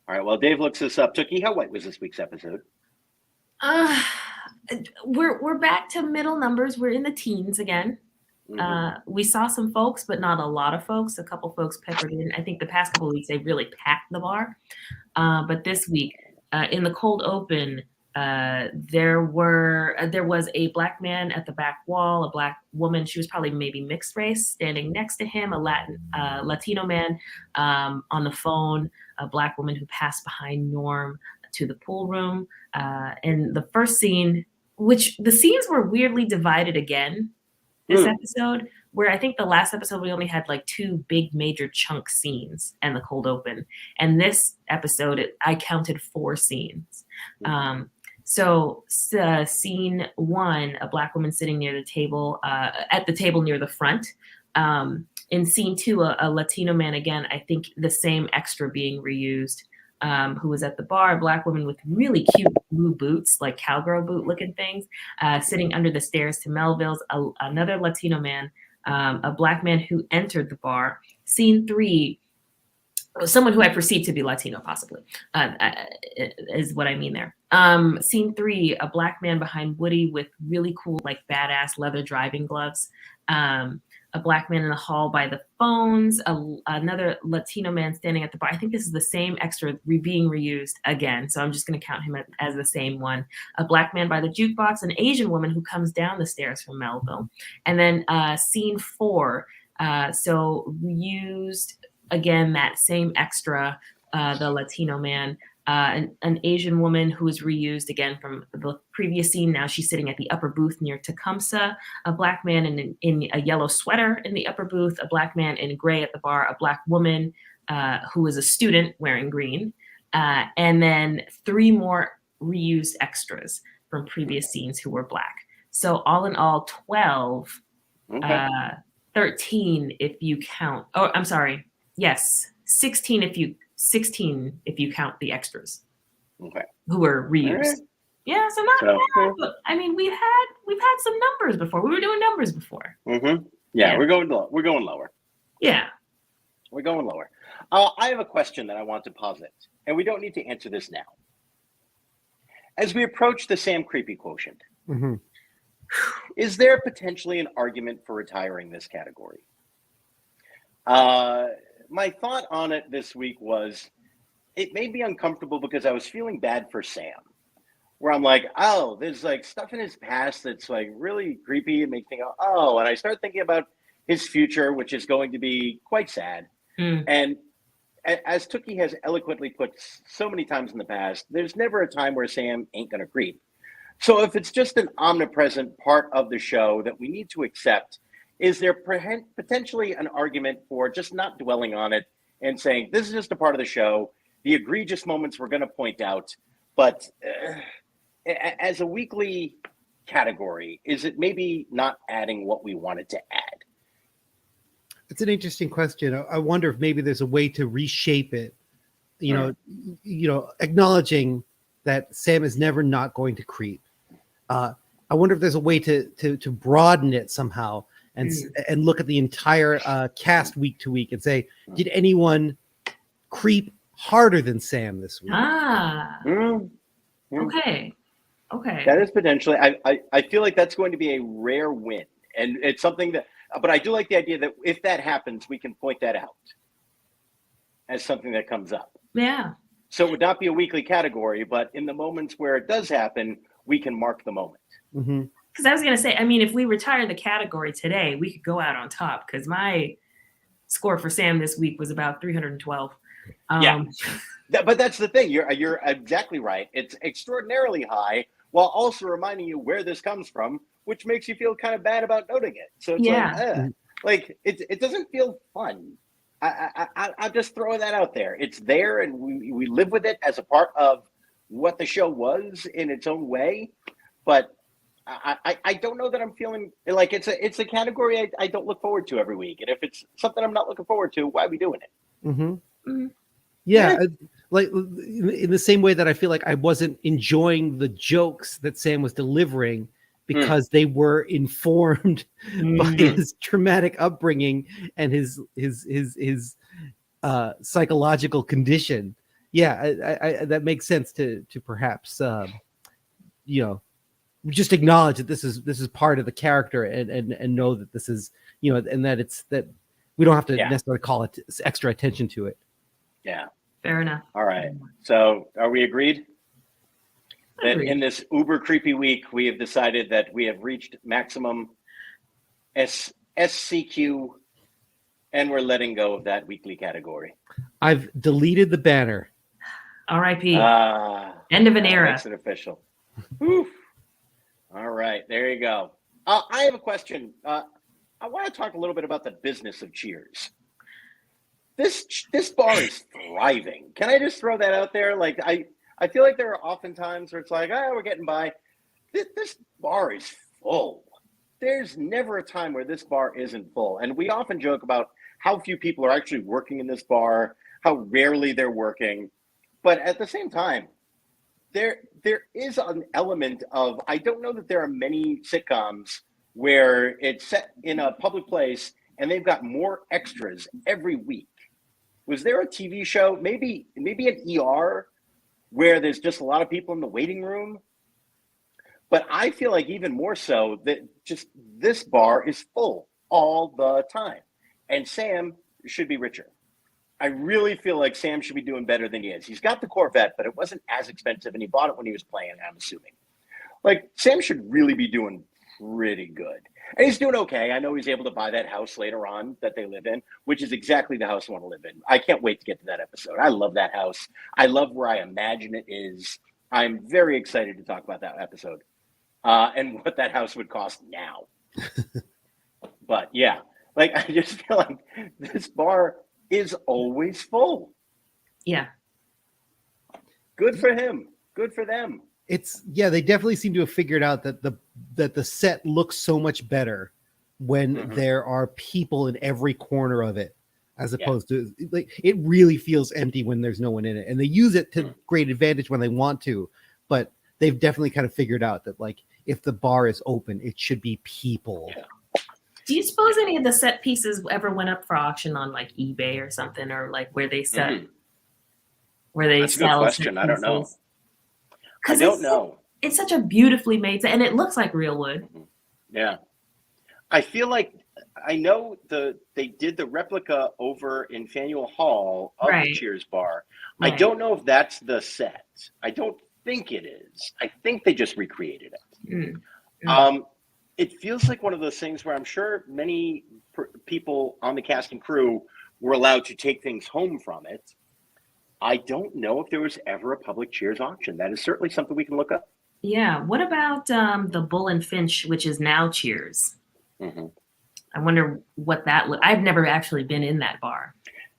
All right. Well, Dave looks this up. Tookie, how white was this week's episode? We're back to middle numbers. We're in the teens again. We saw some folks, but not a lot of folks. A couple folks peppered in. I think the past couple of weeks they really packed the bar. But this week, in the cold open, there was a black man at the back wall, a black woman. She was probably maybe mixed race, standing next to him. A Latino man on the phone. A black woman who passed behind Norm to the pool room. And the first scene, which the scenes were weirdly divided again. This episode, where I think the last episode we only had like 2 big major chunk scenes and the cold open. And this episode, I counted 4 scenes. So scene 1, a black woman sitting near the table, at the table near the front. In scene 2, a Latino man, again, I think the same extra being reused, who was at the bar, a black woman with really cute blue boots, like cowgirl boot looking things, sitting under the stairs to Melville's, another Latino man, a black man who entered the bar. Scene 3, someone who I perceive to be Latino, possibly, is what I mean there. Scene 3, a black man behind Woody with really cool, like badass leather driving gloves. A black man in the hall by the phones, another Latino man standing at the bar. I think this is the same extra being reused again, so I'm just going to count him as the same one. A black man by the jukebox, an Asian woman who comes down the stairs from Melville. And then scene 4, so reused, again, that same extra, the Latino man, an Asian woman who was reused again from the previous scene. Now she's sitting at the upper booth near Tecumseh, a black man in a yellow sweater in the upper booth, a black man in gray at the bar, a black woman who is a student wearing green, and then 3 more reused extras from previous scenes who were black. So all in all, 12, 13 if you count. Oh, I'm sorry. Yes, 16 if you count the extras. Who were reused. Right. Yeah, so not bad. But I mean, we've had some numbers before. We were doing numbers before. Yeah, we're going lower. Yeah, we're going lower. I have a question that I want to posit, and we don't need to answer this now. As we approach the Sam Creepy quotient, is there potentially an argument for retiring this category? My thought on it this week was it made me uncomfortable because I was feeling bad for Sam, where I'm like, oh, there's like stuff in his past that's like really creepy and makes me go, oh, and I start thinking about his future, which is going to be quite sad. And as Tookie has eloquently put so many times in the past, there's never a time where Sam ain't going to creep. So if it's just an omnipresent part of the show that we need to accept, is there potentially an argument for just not dwelling on it and saying, this is just a part of the show, the egregious moments we're going to point out, but as a weekly category, is it maybe not adding what we wanted to add? It's an interesting question. I wonder if maybe there's a way to reshape it, you know, acknowledging that Sam is never not going to creep. I wonder if there's a way to broaden it somehow and look at the entire cast week to week and say, did anyone creep harder than Sam this week? Okay. That is potentially, I feel like that's going to be a rare win. And it's something that, but I do like the idea that if that happens, we can point that out as something that comes up. Yeah. So it would not be a weekly category, but in the moments where it does happen, we can mark the moment. Mm-hmm. Because I was going to say, I mean, if we retire the category today, we could go out on top because my score for Sam this week was about 312. Yeah. But that's the thing. You're exactly right. It's extraordinarily high while also reminding you where this comes from, which makes you feel kind of bad about noting it. So it's like it doesn't feel fun. I'm just throwing that out there. It's there, and we live with it as a part of what the show was in its own way. But I don't know that I'm feeling like it's a category I don't look forward to every week. And if it's something I'm not looking forward to, why are we doing it? Mm-hmm. Mm-hmm. Yeah, like in the same way that I feel like I wasn't enjoying the jokes that Sam was delivering because they were informed by his traumatic upbringing and his psychological condition. Yeah, I that makes sense to perhaps just acknowledge that this is part of the character and know that this is and that we don't have to necessarily call it extra attention to it. Yeah. Fair enough. All right. So are we agreed? That in this uber creepy week, we have decided that we have reached maximum SCQ and we're letting go of that weekly category. I've deleted the banner. R.I.P. End of an era. Makes it official. Whew. All right. There you go. I have a question. I want to talk a little bit about the business of Cheers. This bar is thriving. Can I just throw that out there? Like I feel like there are often times where it's like, we're getting by. This bar is full. There's never a time where this bar isn't full. And we often joke about how few people are actually working in this bar, how rarely they're working. But at the same time, there is an element of, I don't know that there are many sitcoms where it's set in a public place and they've got more extras every week. Was there a TV show, maybe an ER, where there's just a lot of people in the waiting room? But I feel like even more so that just this bar is full all the time. And Sam should be richer. I really feel like Sam should be doing better than he is. He's got the Corvette, but it wasn't as expensive, and he bought it when he was playing, I'm assuming. Like, Sam should really be doing pretty good. And he's doing okay. I know he's able to buy that house later on that they live in, which is exactly the house I want to live in. I can't wait to get to that episode. I love that house. I love where I imagine it is. I'm very excited to talk about that episode and what that house would cost now. But yeah, like I just feel like this bar is always full. Yeah. Good for him. Good for them. They definitely seem to have figured out that the set looks so much better when there are people in every corner of it, as opposed to like it really feels empty when there's no one in it. And they use it to great advantage when they want to, but they've definitely kind of figured out that like if the bar is open, it should be people. Yeah. Do you suppose any of the set pieces ever went up for auction on like eBay or something, or like where they set where they That's sell? A good question. I don't know. I don't know. It's such a beautifully made set, and it looks like real wood. Yeah. I feel like I know they did the replica over in Faneuil Hall of the Cheers bar. Right. I don't know if that's the set. I don't think it is. I think they just recreated it. It feels like one of those things where I'm sure many people on the cast and crew were allowed to take things home from it. I don't know if there was ever a public Cheers auction. That is certainly something we can look up. Yeah. What about the Bull and Finch, which is now Cheers? I wonder what that look. I've never actually been in that bar.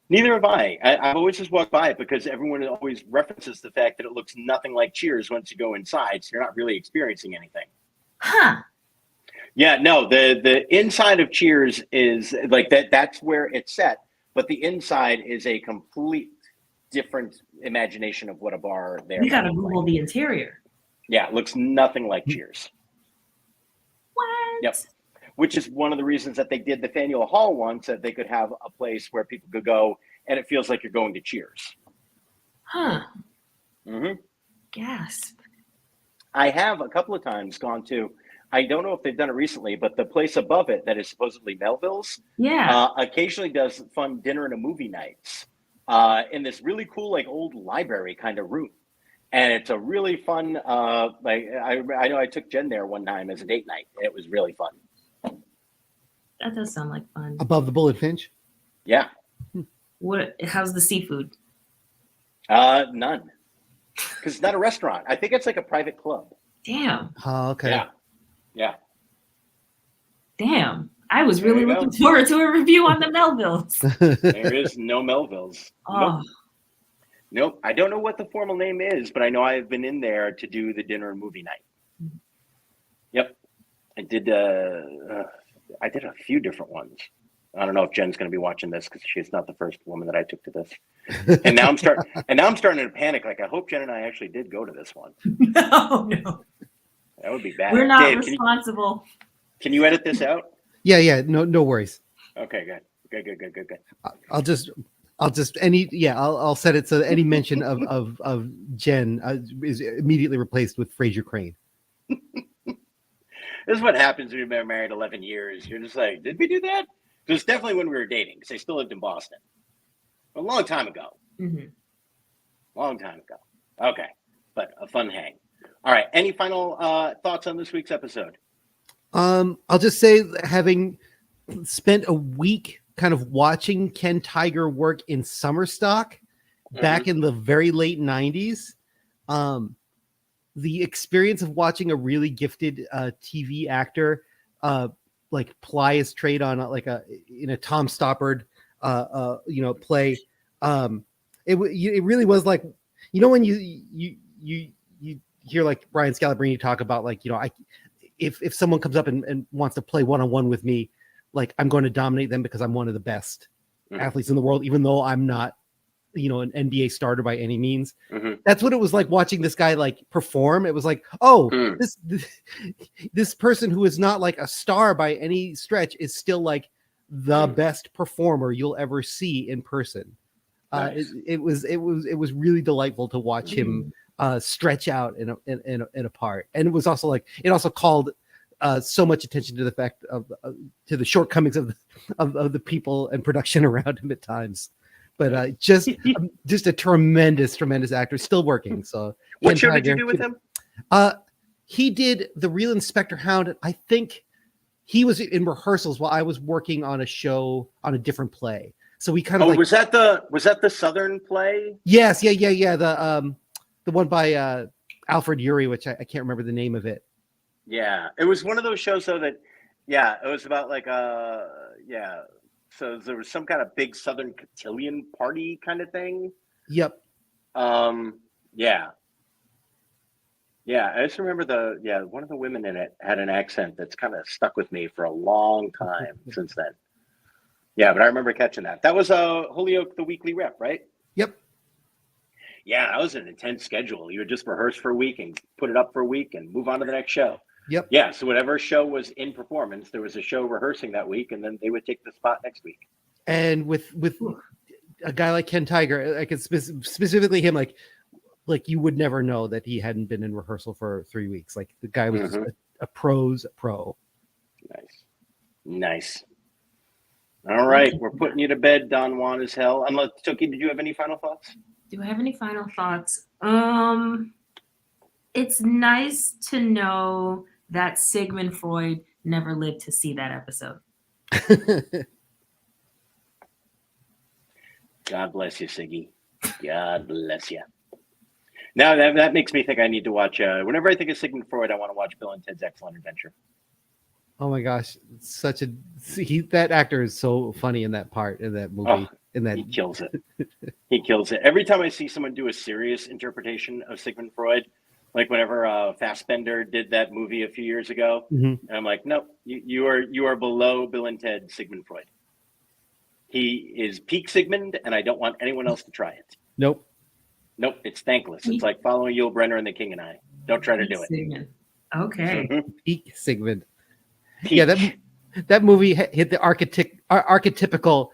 Neither have I. I've always just walked by it because everyone always references the fact that it looks nothing like Cheers once you go inside. So you're not really experiencing anything. Huh. Yeah, no, the inside of Cheers is like that. That's where it's set. But the inside is a complete different imagination of what a bar there. You got to Google the interior. Yeah, it looks nothing like Cheers. What? Yep. Which is one of the reasons that they did the Faneuil Hall one, so that they could have a place where people could go and it feels like you're going to Cheers. Huh. Gasp. I have a couple of times gone to, I don't know if they've done it recently, but the place above it that is supposedly Melville's, occasionally does fun dinner and a movie nights. And I think they have a in this really cool, like old library kind of room. And it's a really fun, I know I took Jen there one time as a date night. It was really fun. That does sound like fun. Above the Bullet Finch? Yeah. How's the seafood? None. Because it's not a restaurant. I think it's like a private club. Damn. Oh, okay. Yeah. Yeah. Damn. I was really looking forward to a review on the Melvilles. There is no Melvilles. Oh. Nope. I don't know what the formal name is, but I know I've been in there to do the dinner and movie night. Mm-hmm. Yep. I did a few different ones. I don't know if Jen's going to be watching this because she's not the first woman that I took to this. And now I'm starting to panic. Like, I hope Jen and I actually did go to this one. No. That would be bad. We're not Dave, responsible. Can you edit this out? Yeah. No worries. Okay, good. I'll set it so that any mention of Jen is immediately replaced with Fraser Crane. This is what happens when you've been married 11 years. You're just like, did we do that? Because definitely when we were dating, because I still lived in Boston. A long time ago. Mm-hmm. Long time ago. Okay, but a fun hang. All right, any final thoughts on this week's episode? I'll just say, having spent a week kind of watching Ken Tiger work in summer stock back in the very late 90s, the experience of watching a really gifted TV actor like ply his trade on in a Tom Stoppard play, it really was like, when you hear like Brian Scalabrine talk about, like, if someone comes up and wants to play one-on-one with me, like, I'm going to dominate them because I'm one of the best athletes in the world, even though I'm not, an NBA starter by any means. That's what it was like watching this guy like perform. It was like, this person who is not like a star by any stretch is still like the best performer you'll ever see in person. Nice. It was really delightful to watch him stretch out in a part, and it was also like, it also called so much attention to the fact of to the shortcomings of the people and production around him at times. But just a tremendous actor, still working. So what show did you do with him? He did The Real Inspector Hound. I think he was in rehearsals while I was working on a show on a different play. So we kind of was that the Southern play? Yes, yeah. The one by Alfred Urey, which I can't remember the name of it. Yeah, it was one of those shows though that, it was about like So there was some kind of big Southern cotillion party kind of thing. Yep. Yeah. I just remember one of the women in it had an accent that's kind of stuck with me for a long time since then. Yeah, but I remember catching that. That was Holyoke, the weekly rep, right? Yep. Yeah, that was an intense schedule. You would just rehearse for a week and put it up for a week and move on to the next show. Yep. Yeah, so whatever show was in performance, there was a show rehearsing that week, and then they would take the spot next week. And with a guy like Ken Tiger, like specifically him, like you would never know that he hadn't been in rehearsal for 3 weeks. Like, the guy was a pro's pro. Nice. All right, we're putting you to bed, Don Juan as hell. Unless, Toki, did you have any final thoughts? Do I have any final thoughts? It's nice to know that Sigmund Freud never lived to see that episode. God bless you, Siggy. God bless you. Now that makes me think I need to watch. Whenever I think of Sigmund Freud, I want to watch Bill and Ted's Excellent Adventure. Oh my gosh, that actor is so funny in that part, in that movie. He kills it. He kills it. Every time I see someone do a serious interpretation of Sigmund Freud, like whenever Fassbender did that movie a few years ago, and I'm like, no, you are below Bill and Ted Sigmund Freud. He is peak Sigmund, and I don't want anyone else to try it. Nope, it's thankless. It's like following Yul Brynner and The King and I. Don't try to do it. Sigmund. Okay. Peak Sigmund. Peak. Yeah, that movie hit the archetypical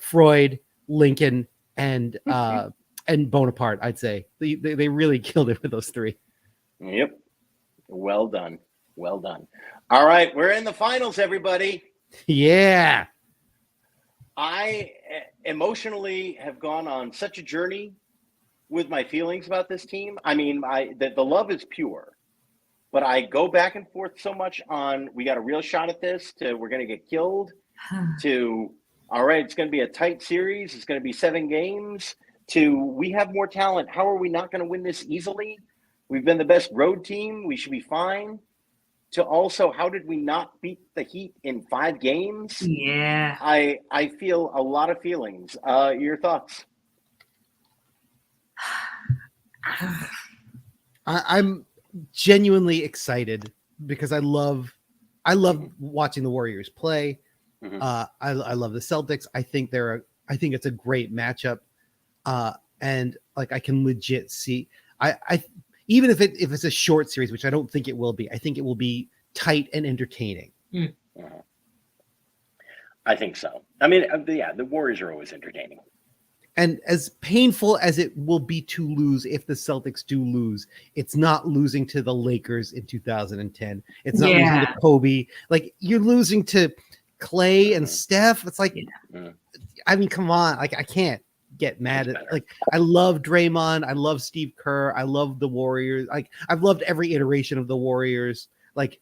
Freud, Lincoln, and Bonaparte. I'd say they really killed it with those three. Yep. Well done. All right, we're in the finals, everybody. Yeah. I emotionally have gone on such a journey with my feelings about this team. I mean, the love is pure, but I go back and forth so much on we got a real shot at this to we're going to get killed to all right, it's going to be a tight series. It's going to be 7 games to we have more talent. How are we not going to win this easily? We've been the best road team. We should be fine. To also, how did we not beat the Heat in 5 games? Yeah. I feel a lot of feelings. Your thoughts? I'm genuinely excited because I love watching the Warriors play. Mm-hmm. I love the Celtics. I think it's a great matchup. And like I can legit see I even if it's a short series, which I don't think it will be, I think it will be tight and entertaining. I think so. I mean, yeah, the Warriors are always entertaining. And as painful as it will be to lose if the Celtics do lose, it's not losing to the Lakers in 2010. It's not losing to Kobe. Like you're losing to Clay and Steph. It's like, I mean, come on. Like I can't get mad at like I love Draymond. I love Steve Kerr. I love the Warriors. Like I've loved every iteration of the Warriors. Like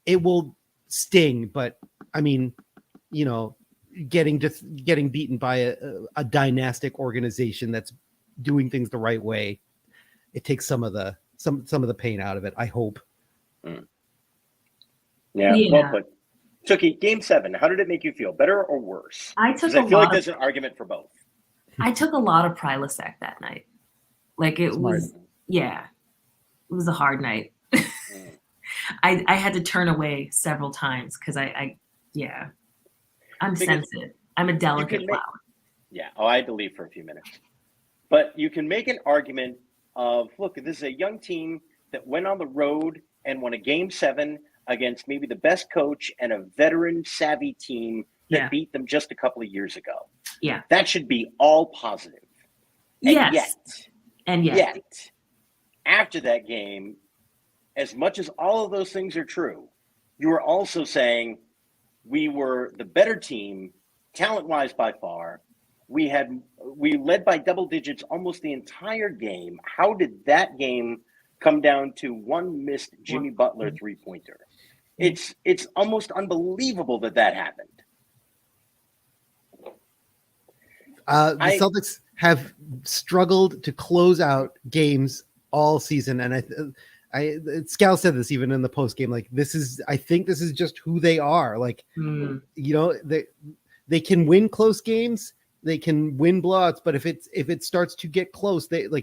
it will sting, but I mean, you know, getting beaten by a dynastic organization that's doing things the right way, it takes some of the pain out of it, I hope. Yeah. Well put. Tookie, game 7, how did it make you feel? Better or worse? I feel like there's an argument for both. I took a lot of Prilosec that night. Like it was a hard night. I had to turn away several times because I'm sensitive. I'm a delicate flower. Yeah. Oh, I had to leave for a few minutes. But you can make an argument of, look, this is a young team that went on the road and won a game 7 against maybe the best coach and a veteran savvy team that beat them just a couple of years ago. Yeah. That should be all positive. And yet, after that game, as much as all of those things are true, you are also saying we were the better team, talent-wise by far. We led by double digits almost the entire game. How did that game come down to one missed Jimmy Butler three-pointer? It's almost unbelievable that happened. The Celtics have struggled to close out games all season, and Scal said this even in the post game. Like I think this is just who they are. Like you know, they can win close games, they can win blowouts, but if it starts to get close, they're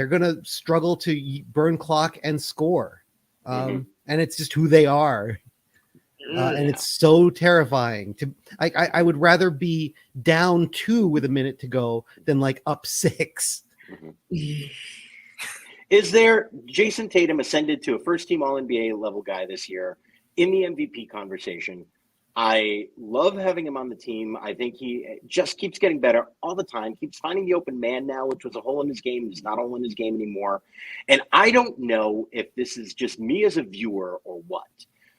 gonna struggle to burn clock and score, and it's just who they are. And it's so terrifying I would rather be down 2 with a minute to go than like up 6. Is there Jason Tatum ascended to a first team All-NBA level guy this year in the MVP conversation? I love having him on the team. I think he just keeps getting better all the time, keeps finding the open man now, which was a hole in his game. He's not a hole in his game anymore. And I don't know if this is just me as a viewer or what,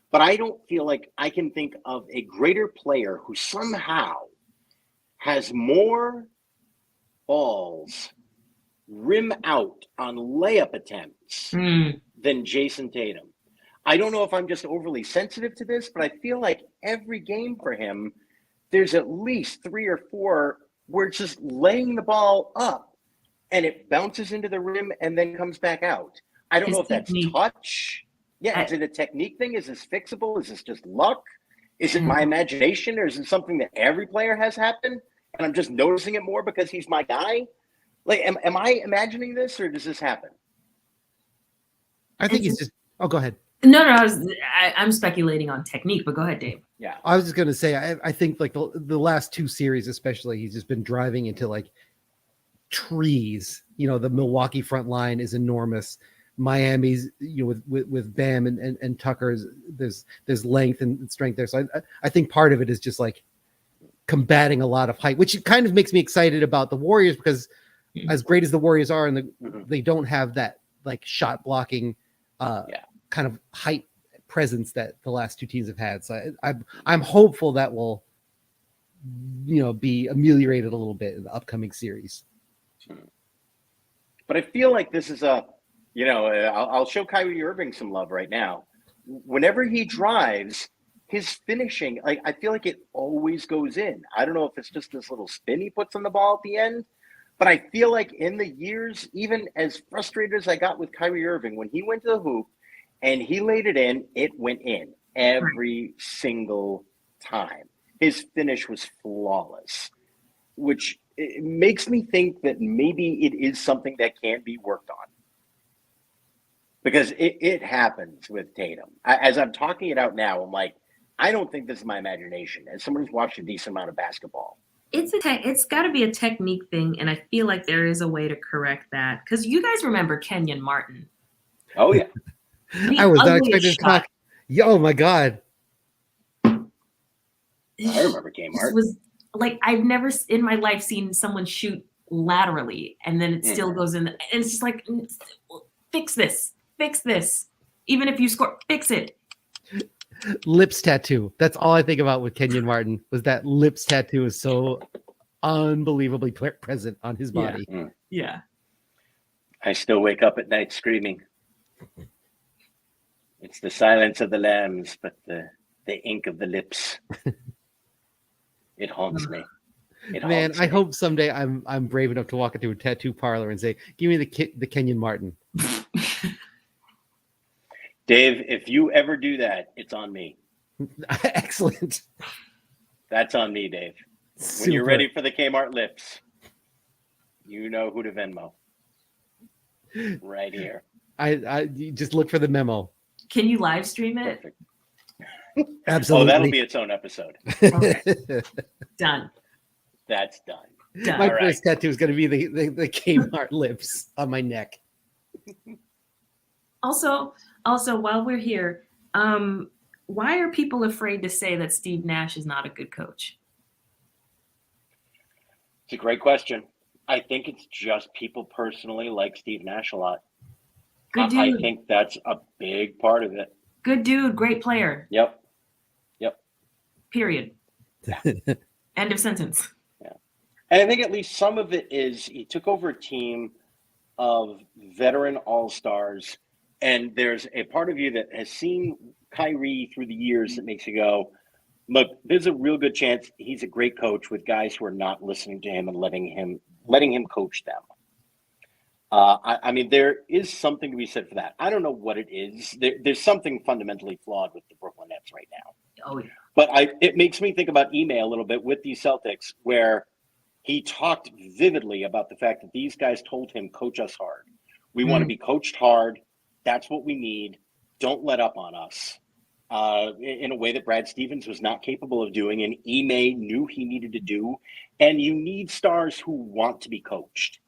but I don't feel like I can think of a greater player who somehow has more balls rim out on layup attempts than Jason Tatum. I don't know if I'm just overly sensitive to this, but I feel like every game for him, there's at least 3 or 4 where it's just laying the ball up and it bounces into the rim and then comes back out. I don't know if that's touch. Yeah, is it a technique thing? Is this fixable? Is this just luck? Is it my imagination, or is it something that every player has happened and I'm just noticing it more because he's my guy? Like, am I imagining this, or does this happen? I think it's just. Oh, go ahead. No, I'm speculating on technique, but go ahead, Dave. Yeah, I was just gonna say, I think like the last 2 series, especially, he's just been driving into like trees. You know, the Milwaukee front line is enormous. Miami's, you know, with Bam and Tucker's, there's length and strength there. So I think part of it is just like combating a lot of height, which kind of makes me excited about the Warriors because as great as the Warriors are, and they don't have that like shot blocking kind of height presence that the last two teams have had. So I'm hopeful that will, be ameliorated a little bit in the upcoming series. But I feel like this is I'll show Kyrie Irving some love right now. Whenever he drives, his finishing, I feel like it always goes in. I don't know if it's just this little spin he puts on the ball at the end, but I feel like in the years, even as frustrated as I got with Kyrie Irving, when he went to the hoop and he laid it in, it went in every single time. His finish was flawless, which it makes me think that maybe it is something that can be worked on. Because it happens with Tatum. As I'm talking it out now, I'm like, I don't think this is my imagination. As someone who's watched a decent amount of basketball, it's got to be a technique thing, and I feel like there is a way to correct that. Because you guys remember Kenyon Martin? Oh yeah, I was not expecting to talk. Oh my god, I remember Kenyon Martin. Was like I've never in my life seen someone shoot laterally, and then it still goes in. And it's just like, fix this. Even if you score, fix it. Lips tattoo. That's all I think about with Kenyon Martin, was that lips tattoo is so unbelievably present on his body. Yeah. I still wake up at night screaming. It's the silence of the lambs, but the ink of the lips. It haunts me. Man, I hope someday I'm brave enough to walk into a tattoo parlor and say, "Give me the Kenyon Martin." Dave, if you ever do that, it's on me. Excellent. That's on me, Dave. Super. When you're ready for the Kmart lips, you know who to Venmo. Right here. I you just look for the memo. Can you live stream it? Perfect. Absolutely. Oh, that'll be its own episode. Okay. Done. That's done. Done. My All first tattoo is going to be the Kmart lips on my neck. Also, while we're here, why are people afraid to say that Steve Nash is not a good coach? It's a great question. I think it's just people personally like Steve Nash a lot. Good dude. I think that's a big part of it. Good dude, great player. Yep. Period. End of sentence. Yeah. And I think at least some of it is he took over a team of veteran all-stars, and there's a part of you that has seen Kyrie through the years that makes you go, look, there's a real good chance he's a great coach with guys who are not listening to him and letting him coach them. I mean, there is something to be said for that. I don't know what it is. There's something fundamentally flawed with the Brooklyn Nets right now. Oh, yeah. But it makes me think about Ime a little bit with these Celtics, where he talked vividly about the fact that these guys told him, coach us hard. We want to be coached hard. That's what we need. Don't let up on us. In a way that Brad Stevens was not capable of doing, and Ime knew he needed to do. And you need stars who want to be coached.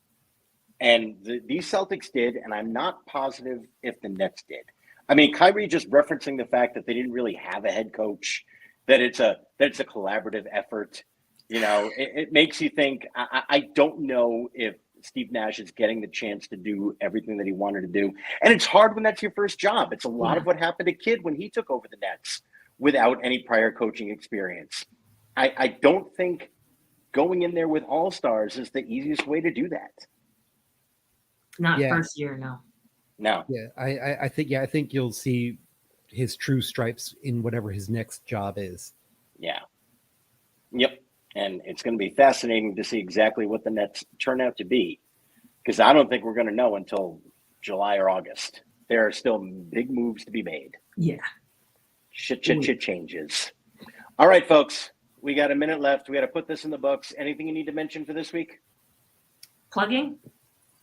And these Celtics did, and I'm not positive if the Nets did. I mean, Kyrie just referencing the fact that they didn't really have a head coach, that it's a collaborative effort. You know, it makes you think. I don't know if Steve Nash is getting the chance to do everything that he wanted to do. And it's hard when that's your first job. It's a lot of what happened to Kidd when he took over the Nets without any prior coaching experience. I don't think going in there with all-stars is the easiest way to do that. Not first year, no. No. Yeah, I think you'll see his true stripes in whatever his next job is. Yeah. Yep. And it's going to be fascinating to see exactly what the Nets turn out to be, because I don't think we're going to know until July or August. There are still big moves to be made. Yeah. Shit changes. All right, folks. We got a minute left. We got to put this in the books. Anything you need to mention for this week? Plugging?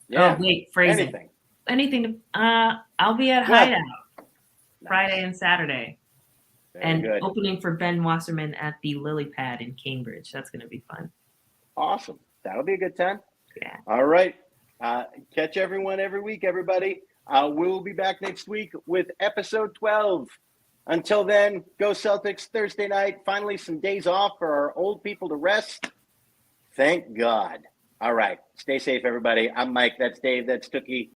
Yeah. Oh, wait, phrasing. Anything. I'll be at Hideout Friday and Saturday. Very good. Opening for Ben Wasserman at the Lily Pad in Cambridge. That's going to be fun. Awesome. That'll be a good time. Yeah. All right. Catch everyone every week, everybody. We'll be back next week with episode 12. Until then, go Celtics Thursday night. Finally, some days off for our old people to rest. Thank God. All right. Stay safe, everybody. I'm Mike. That's Dave. That's Tookie.